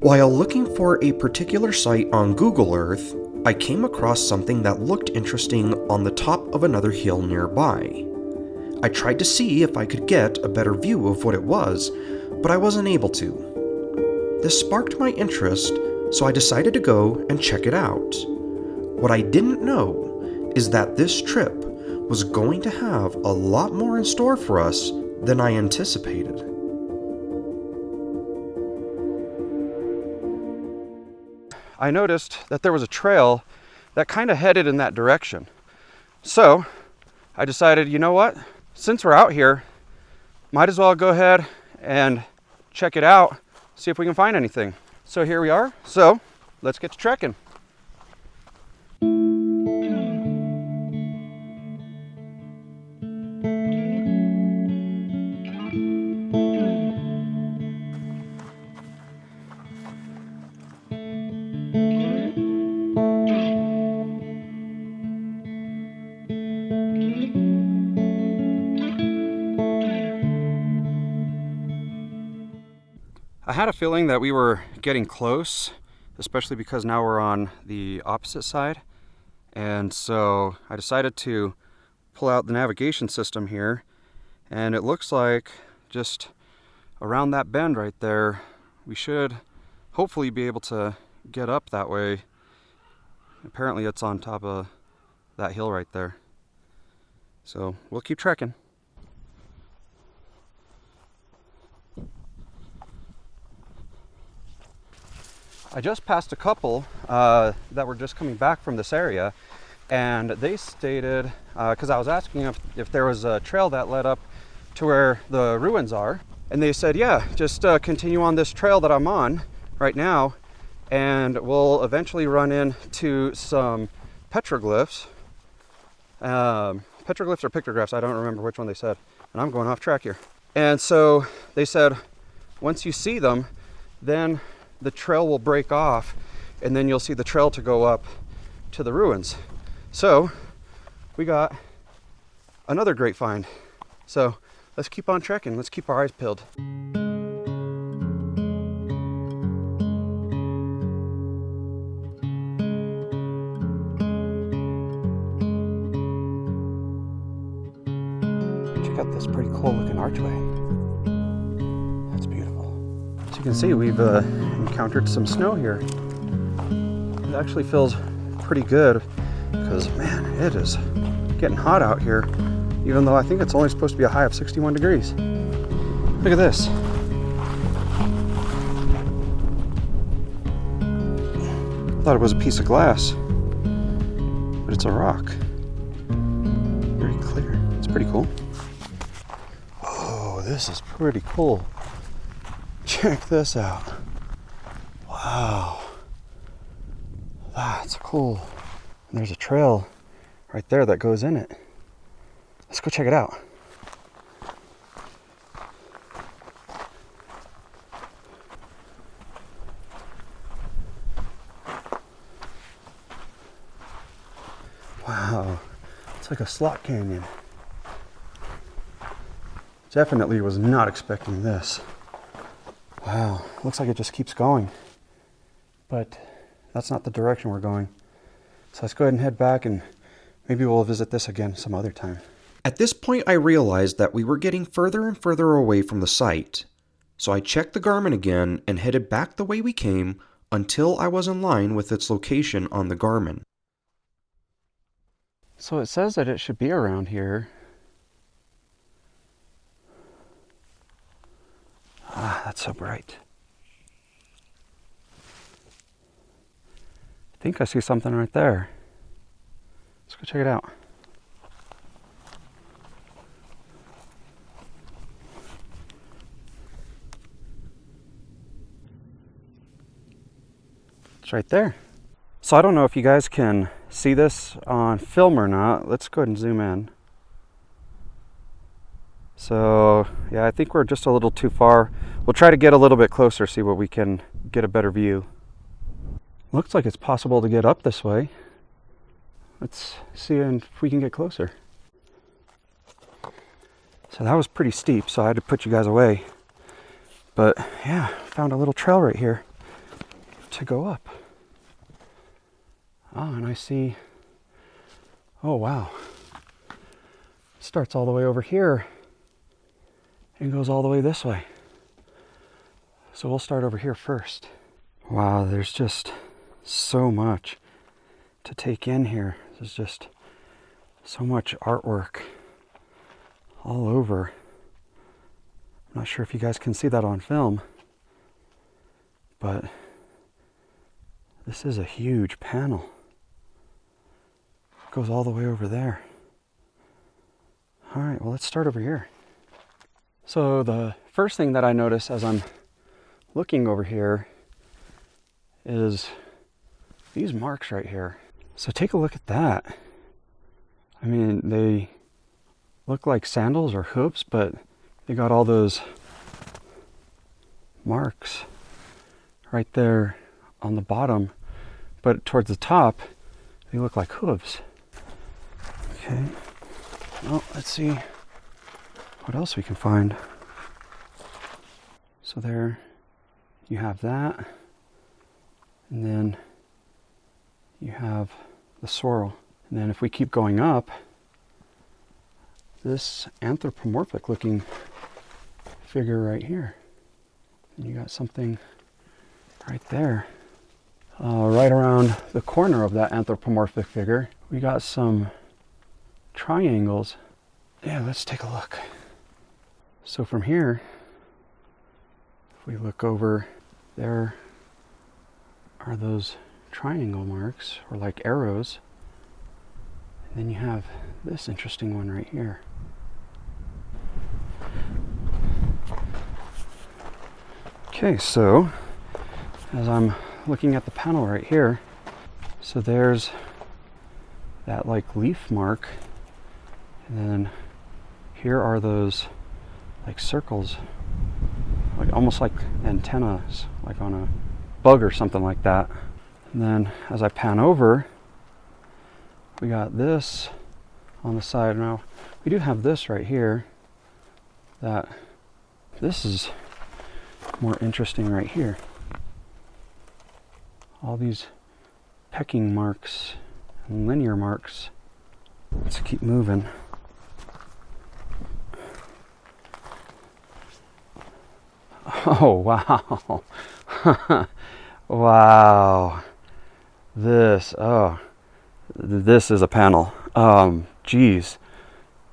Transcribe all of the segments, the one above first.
While looking for a particular site on Google Earth, I came across something that looked interesting on the top of another hill nearby. I tried to see if I could get a better view of what it was, but I wasn't able to. This sparked my interest, so I decided to go and check it out. What I didn't know is that this trip was going to have a lot more in store for us than I anticipated. I noticed that there was a trail that kind of headed in that direction. So I decided, you know what? Since we're out here, might as well go ahead and check it out, see if we can find anything. So here we are. So let's get to trekking. I had a feeling that we were getting close, especially because now we're on the opposite side. And so I decided to pull out the navigation system here, and it looks like just around that bend right there, we should hopefully be able to get up that way. Apparently it's on top of that hill right there. So we'll keep trekking. I just passed a couple that were just coming back from this area, and they stated, because I was asking if there was a trail that led up to where the ruins are, and they said, yeah, just continue on this trail that I'm on right now, and we'll eventually run into some petroglyphs. Petroglyphs or pictographs, I don't remember which one they said, and I'm going off track here. And so they said, once you see them, then the trail will break off, and then you'll see the trail to go up to the ruins. So we got another great find. So let's keep on trekking. Let's keep our eyes peeled. Check out this pretty cool looking archway. That's beautiful. As you can see, we've encountered some snow here. It actually feels pretty good because, man, it is getting hot out here, even though I think it's only supposed to be a high of 61 degrees. Look at this. I thought it was a piece of glass, but it's a rock. Very clear. It's pretty cool. Oh, this is pretty cool. Check this out. Wow. That's cool. And there's a trail right there that goes in it. Let's go check it out. Wow. It's like a slot canyon. Definitely was not expecting this. Wow, looks like it just keeps going. But that's not the direction we're going. So let's go ahead and head back, and maybe we'll visit this again some other time. At this point, I realized that we were getting further and further away from the site. So I checked the Garmin again and headed back the way we came until I was in line with its location on the Garmin. So it says that it should be around here. Ah, that's so bright. I think I see something right there. Let's go check it out. It's right there. So I don't know if you guys can see this on film or not. Let's go ahead and zoom in. So yeah, I think we're just a little too far. We'll try to get a little bit closer, see what we can get a better view. Looks like it's possible to get up this way. Let's see if we can get closer. So that was pretty steep, so I had to put you guys away. But yeah, found a little trail right here. to go up. Oh, and I see, oh wow, starts all the way over here and goes all the way this way. So we'll start over here first. Wow, there's just so much to take in here. There's just so much artwork all over. I'm not sure if you guys can see that on film, but this is a huge panel. It goes all the way over there. All right, well, let's start over here. So the first thing that I notice as I'm looking over here is these marks right here. So take a look at that. I mean, they look like sandals or hooves, but they got all those marks right there on the bottom, but towards the top they look like hooves. Okay, well, let's see what else we can find. So there you have that, and then you have the swirl. And then if we keep going up, this anthropomorphic looking figure right here. And you got something right there. Right around the corner of that anthropomorphic figure, we got some triangles. Yeah, let's take a look. So from here, if we look over, there are those triangle marks, or like arrows. And then you have this interesting one right here. Okay, so as I'm looking at the panel right here, so there's that like leaf mark, and then here are those like circles, like almost like antennas, like on a bug or something like that. And then as I pan over, we got this on the side. Now we do have this right here, that this is more interesting right here. All these pecking marks and linear marks. Let's keep moving. Oh wow. Wow. This is a panel. Geez.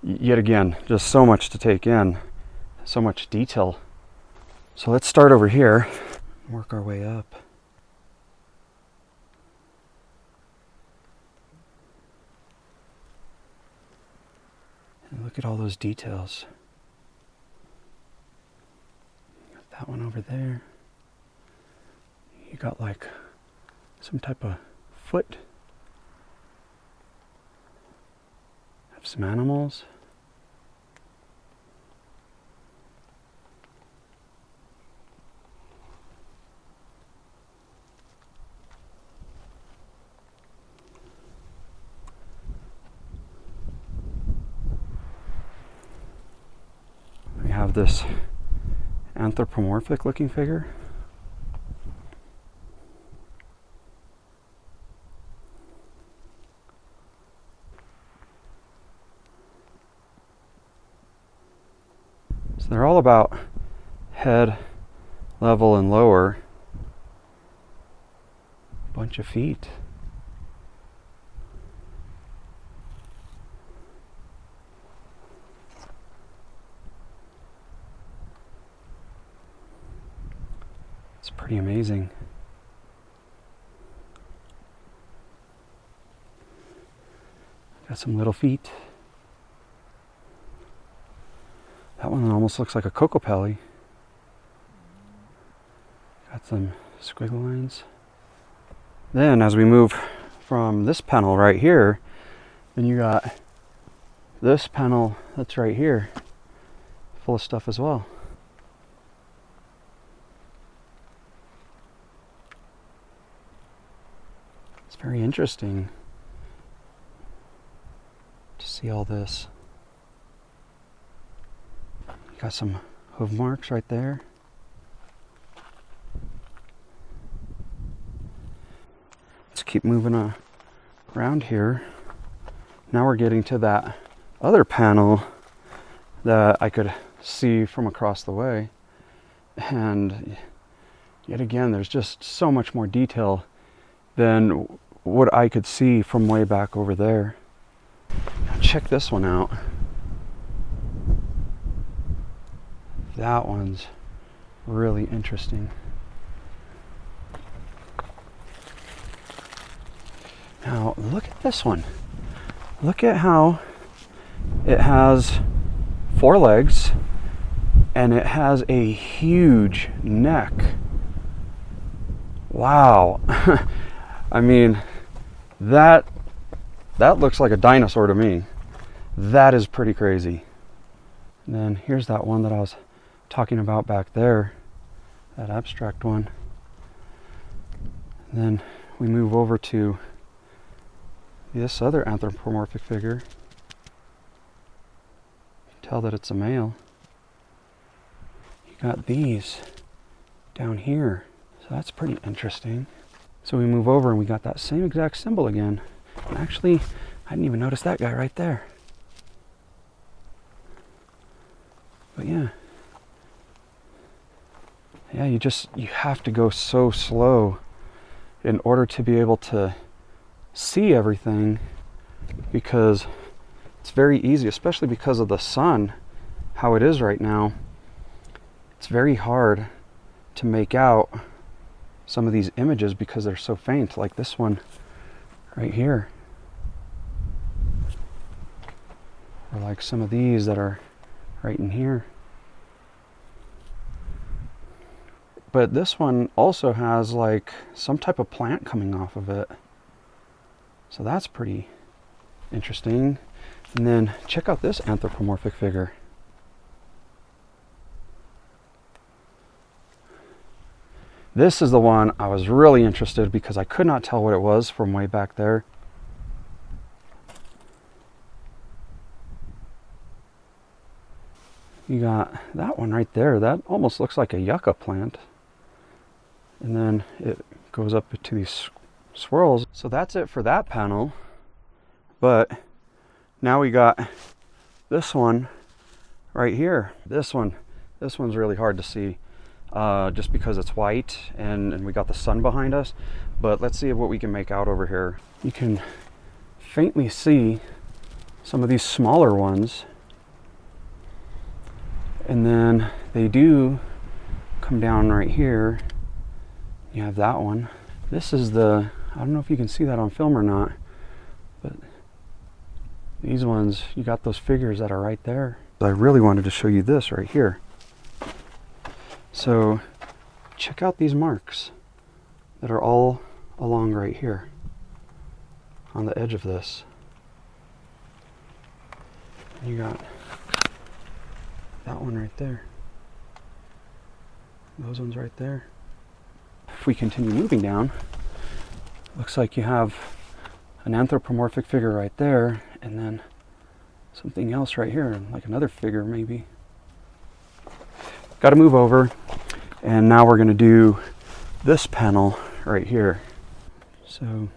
Yet again, just so much to take in, so much detail. So let's start over here, work our way up. And look at all those details. Got that one over there. You got like some type of foot. Have some animals. We have this anthropomorphic looking figure. So they're all about head level and lower. Bunch of feet. It's pretty amazing. Got some little feet. That one almost looks like a cocopelli. Got some squiggle lines. Then as we move from this panel right here, then you got this panel that's right here, full of stuff as well. It's very interesting to see all this. You got some hoof marks right there. Let's keep moving around here. Now we're getting to that other panel that I could see from across the way. And yet again, there's just so much more detail than what I could see from way back over there. Now check this one out. That one's really interesting. Now look at this one. Look at how it has 4 legs and it has a huge neck. Wow. I mean, that looks like a dinosaur to me. That is pretty crazy. And then here's that one that I was talking about back there, that abstract one. And then we move over to this other anthropomorphic figure. You can tell that it's a male. You got these down here, so that's pretty interesting. So we move over and we got that same exact symbol again. And actually, I didn't even notice that guy right there. But yeah, you have to go so slow in order to be able to see everything, because it's very easy, especially because of the sun, how it is right now. It's very hard to make out some of these images because they're so faint, like this one right here, or like some of these that are right in here. But this one also has like some type of plant coming off of it, so that's pretty interesting. And then check out this anthropomorphic figure. This is the one I was really interested because I could not tell what it was from way back there. You got that one right there. That almost looks like a yucca plant. And then it goes up to these swirls. So that's it for that panel. But now we got this one right here. This one's really hard to see. Just because it's white and we got the sun behind us. But let's see what we can make out over here. You can faintly see some of these smaller ones, and then they do come down right here. You have that one. This is I don't know if you can see that on film or not, but these ones, you got those figures that are right there. I really wanted to show you this right here. So check out these marks that are all along right here on the edge of this. You got that one right there. Those ones right there. If we continue moving down, looks like you have an anthropomorphic figure right there, and then something else right here, like another figure maybe. Got to move over, and now we're going to do this panel right here. So you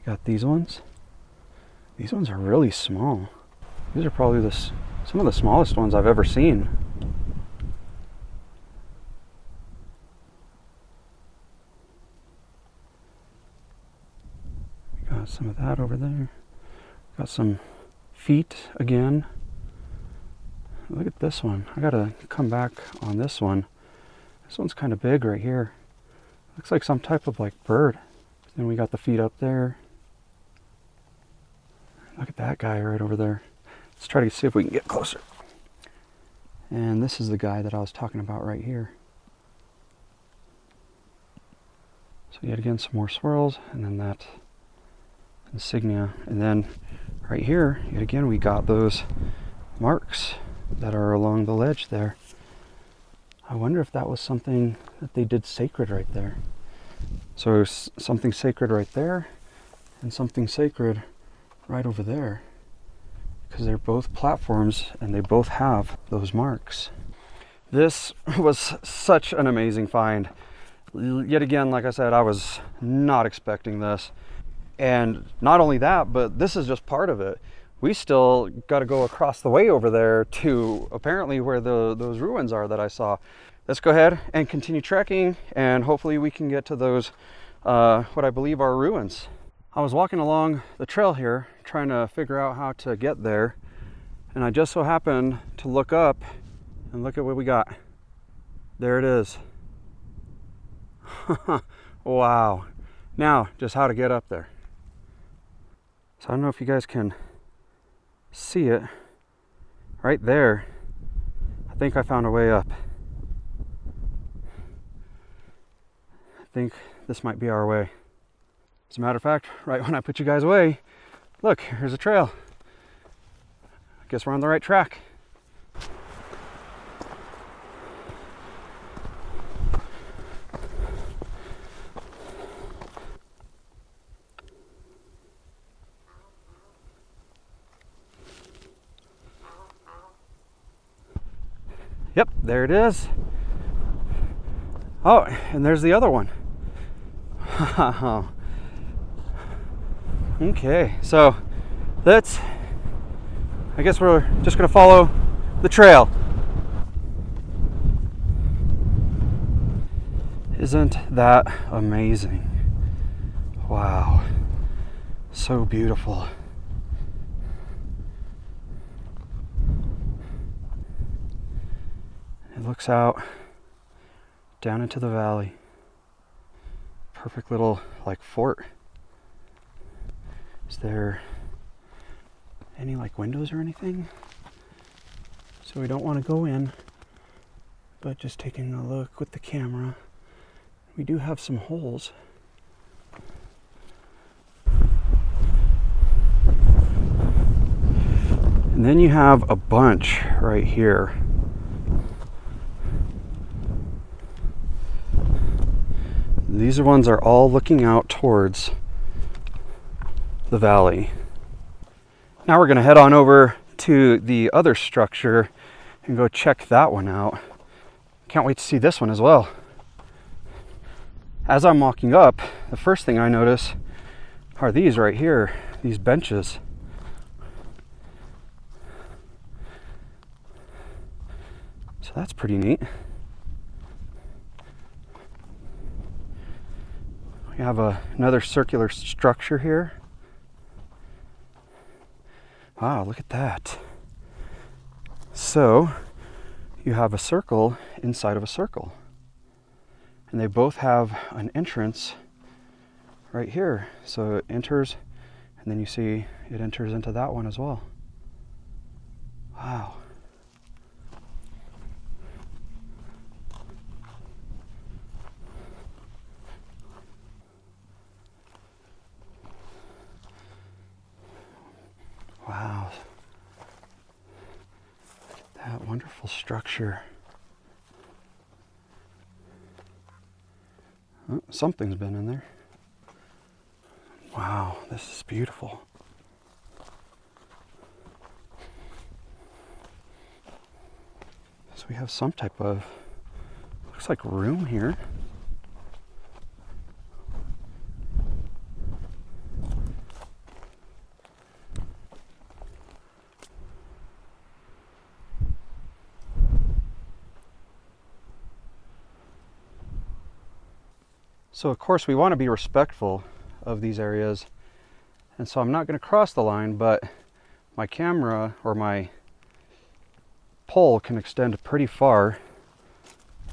got these ones. These ones are really small. These are probably some of the smallest ones I've ever seen. We got some of that over there. Got some feet again. Look at this one. I gotta come back on this one. This one's kind of big right here. Looks like some type of like bird. Then we got the feet up there. Look at that guy right over there. Let's try to see if we can get closer. And this is the guy that I was talking about right here. So yet again, some more swirls, and then that insignia. And then right here, yet again, we got those marks that are along the ledge there. I wonder if that was something that they did sacred right there. So something sacred right there, and something sacred right over there, because they're both platforms and they both have those marks. This was such an amazing find. Yet again, like I said, I was not expecting this. And not only that, but this is just part of it. We still got to go across the way over there to apparently where those ruins are that I saw. Let's go ahead and continue trekking, and hopefully we can get to those, what I believe are ruins. I was walking along the trail here, trying to figure out how to get there, and I just so happened to look up and look at what we got. There it is. Wow. Now, just how to get up there. So I don't know if you guys can see it. Right there, I think I found a way up. I think this might be our way. As a matter of fact, right when I put you guys away, look, here's a trail. I guess we're on the right track. Yep, there it is. Oh, and there's the other one. Okay, so I guess we're just gonna follow the trail. Isn't that amazing? Wow, so beautiful. It looks out down into the valley. Perfect little like fort. Is there any like windows or anything? So we don't want to go in, but just taking a look with the camera. We do have some holes. And then you have a bunch right here. These ones are all looking out towards the valley. Now we're going to head on over to the other structure and go check that one out. Can't wait to see this one as well. As I'm walking up, the first thing I notice are these right here, these benches. So that's pretty neat. We have another circular structure here. Wow, look at that. So you have a circle inside of a circle. And they both have an entrance right here. So it enters, and then you see it enters into that one as well. Wow. Wow. Look at that wonderful structure. Oh, something's been in there. Wow, this is beautiful. So we have some type of, looks like room here. So of course we want to be respectful of these areas, and so I'm not going to cross the line, but my camera or my pole can extend pretty far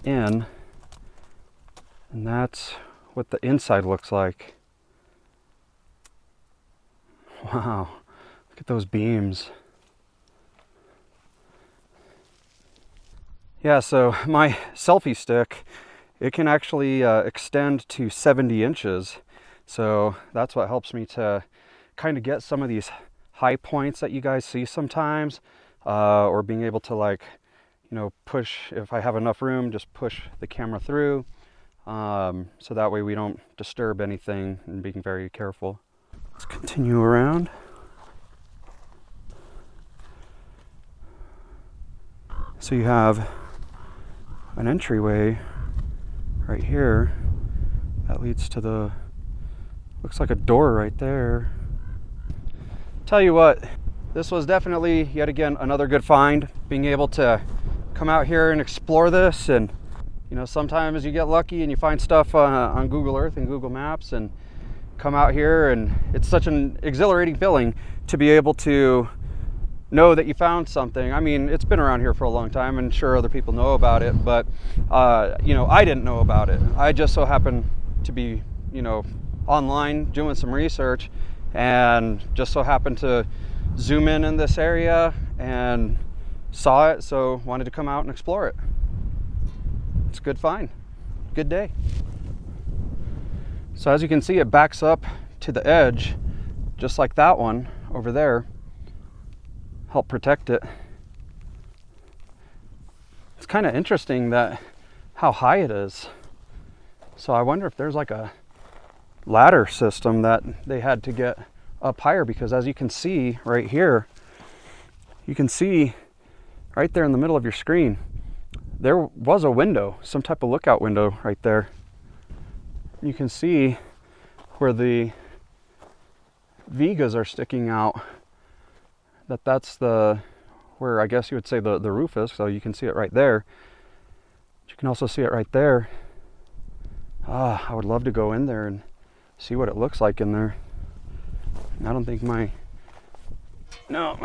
in, and that's what the inside looks like. Wow, look at those beams. Yeah, so my selfie stick, it can actually extend to 70 inches. So that's what helps me to kind of get some of these high points that you guys see sometimes, or being able to, like, you know, push, if I have enough room, just push the camera through. So that way we don't disturb anything, and being very careful. Let's continue around. So you have an entryway right here that leads to the Looks like a door right there. Tell you what, this was definitely yet again another good find. Being able to come out here and explore this, and you know, sometimes you get lucky and you find stuff on Google Earth and Google Maps, and come out here, and it's such an exhilarating feeling to be able to know that you found something. I mean, it's been around here for a long time, and sure other people know about it, but you know, I didn't know about it. I just so happened to be, you know, online doing some research, and just so happened to zoom in this area and saw it, so wanted to come out and explore it. It's a good find, good day. So as you can see, it backs up to the edge, just like that one over there. Help protect it. It's kind of interesting that how high it is. So I wonder if there's like a ladder system that they had to get up higher, because as you can see right here, you can see right there in the middle of your screen, there was a window, some type of lookout window right there. You can see where the vigas are sticking out, that's where I guess you would say the roof is. So you can see it right there. You can also see it right there. I would love to go in there and see what it looks like in there. I don't think my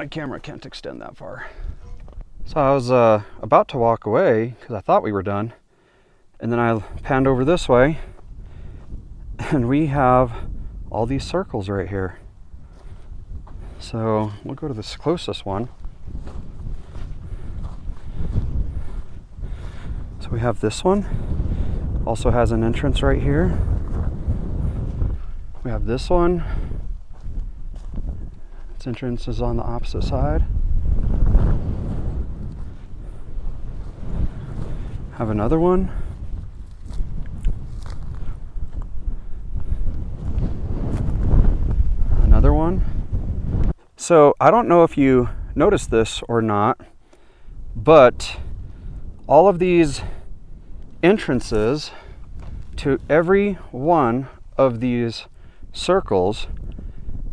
camera can't extend that far. So I was about to walk away because I thought we were done, and then I panned over this way, and we have all these circles right here. So we'll go to this closest one. So we have this one, also has an entrance right here. We have this one, its entrance is on the opposite side. Have another one. Another one. So I don't know if you noticed this or not, but all of these entrances to every one of these circles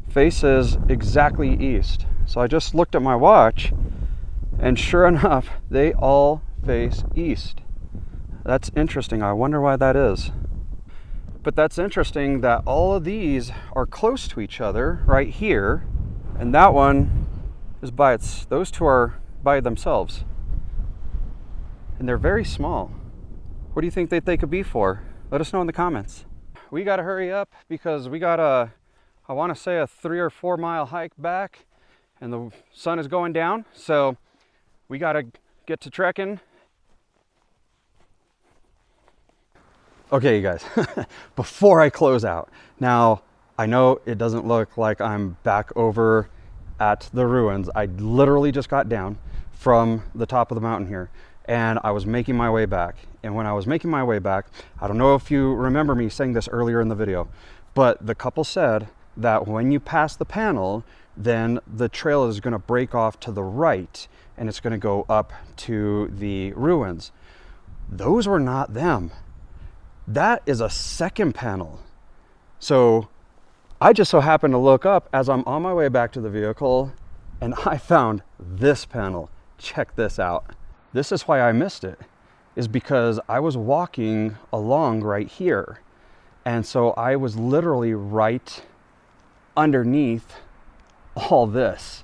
faces exactly east. So I just looked at my watch, and sure enough, they all face east. That's interesting. I wonder why that is. But that's interesting that all of these are close to each other right here, and that one is those two are by themselves. And they're very small. What do you think that they could be for? Let us know in the comments. We gotta hurry up because we got I wanna say a 3 or 4 mile hike back, and the sun is going down. So we gotta get to trekking. Okay, you guys, before I close out, now I know it doesn't look like I'm back over at the ruins. I literally just got down from the top of the mountain here, and I was making my way back. And when I was making my way back, I don't know if you remember me saying this earlier in the video, but the couple said that when you pass the panel, then the trail is gonna break off to the right, and it's gonna go up to the ruins. Those were not them. That is a second panel. So I just so happened to look up as I'm on my way back to the vehicle, and I found this panel. Check this out. This is why I missed it, is because I was walking along right here. And so I was literally right underneath all this.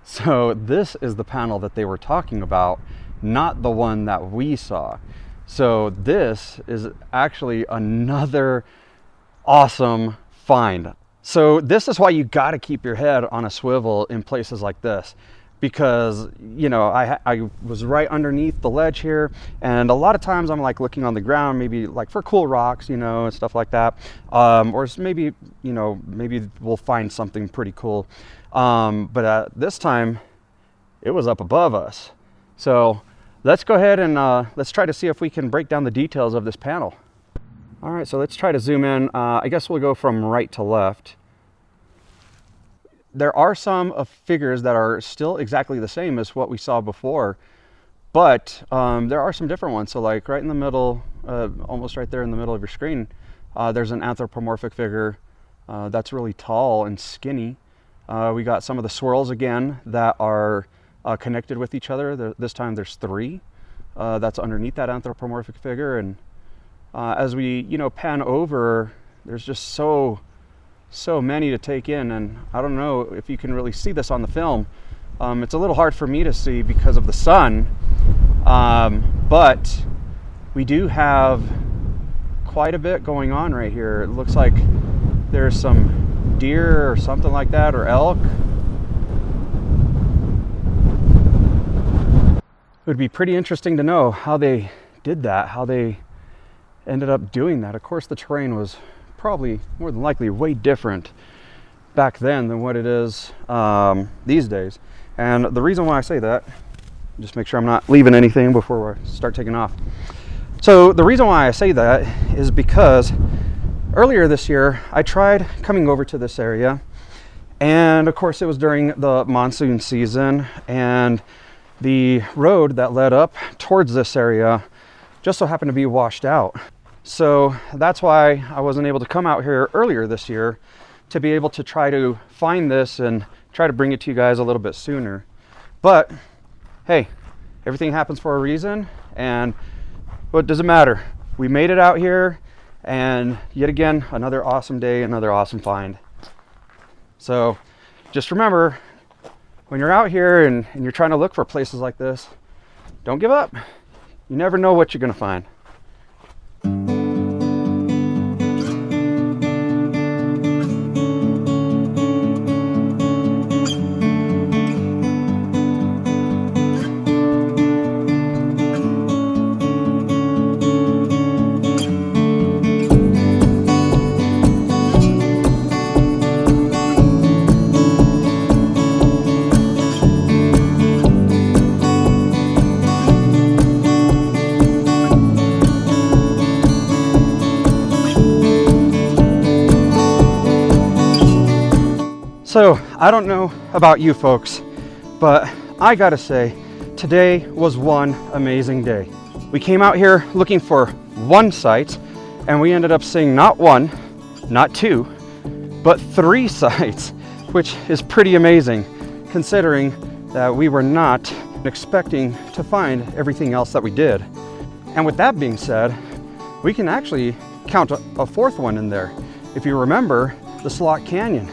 So this is the panel that they were talking about, not the one that we saw. So this is actually another awesome find. So this is why you got to keep your head on a swivel in places like this, because you know I was right underneath the ledge here, and a lot of times I'm like looking on the ground, maybe like for cool rocks, you know, and stuff like that, or maybe, you know, maybe we'll find something pretty cool, but this time it was up above us. So let's go ahead and let's try to see if we can break down the details of this panel. All right, so let's try to zoom in. I guess we'll go from right to left. There are some figures that are still exactly the same as what we saw before, but there are some different ones. So like right in the middle, almost right there in the middle of your screen, There's an anthropomorphic figure that's really tall and skinny. We got some of the swirls again that are connected with each other. This time there's 3 that's underneath that anthropomorphic figure. And as we, pan over, there's just so many to take in. And I don't know if you can really see this on the film. It's a little hard for me to see because of the sun, but we do have quite a bit going on right here. It looks like there's some deer or something like that, or elk. It would be pretty interesting to know how they did that, how they ended up doing that. Of course, the terrain was probably more than likely way different back then than what it is these days. And the reason why I say that, just make sure I'm not leaving anything before we start taking off. So the reason why I say that is because earlier this year I tried coming over to this area, and of course it was during the monsoon season, and the road that led up towards this area just so happened to be washed out. So that's why I wasn't able to come out here earlier this year to be able to try to find this and try to bring it to you guys a little bit sooner. But hey, everything happens for a reason, and what does it matter? We made it out here, and yet again, another awesome day, another awesome find. So just remember, when you're out here and you're trying to look for places like this, don't give up. You never know what you're gonna find. So I don't know about you folks, but I gotta say, today was one amazing day. We came out here looking for one site, and we ended up seeing not 1, not 2, but 3 sites, which is pretty amazing considering that we were not expecting to find everything else that we did. And with that being said, we can actually count a 4th one in there. If you remember, the Slot Canyon.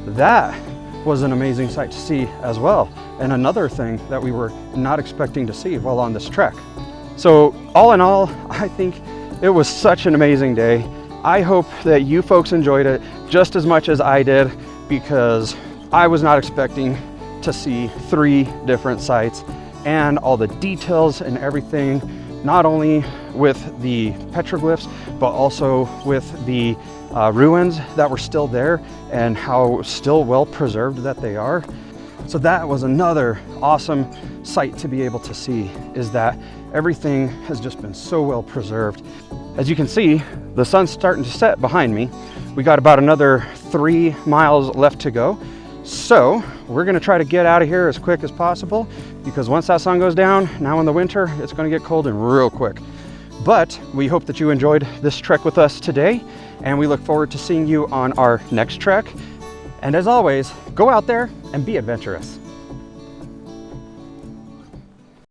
That was an amazing sight to see as well, and another thing that we were not expecting to see while on this trek. So all in all, I think it was such an amazing day. I hope that you folks enjoyed it just as much as I did, because I was not expecting to see 3 different sites and all the details and everything, not only with the petroglyphs, but also with the ruins that were still there and how still well preserved that they are. So that was another awesome sight to be able to see, is that everything has just been so well preserved. As you can see, the sun's starting to set behind me. We got about another 3 miles left to go. So we're gonna try to get out of here as quick as possible, because once that sun goes down, now in the winter, it's gonna get cold and real quick. But we hope that you enjoyed this trek with us today, and we look forward to seeing you on our next trek. And as always, go out there and be adventurous.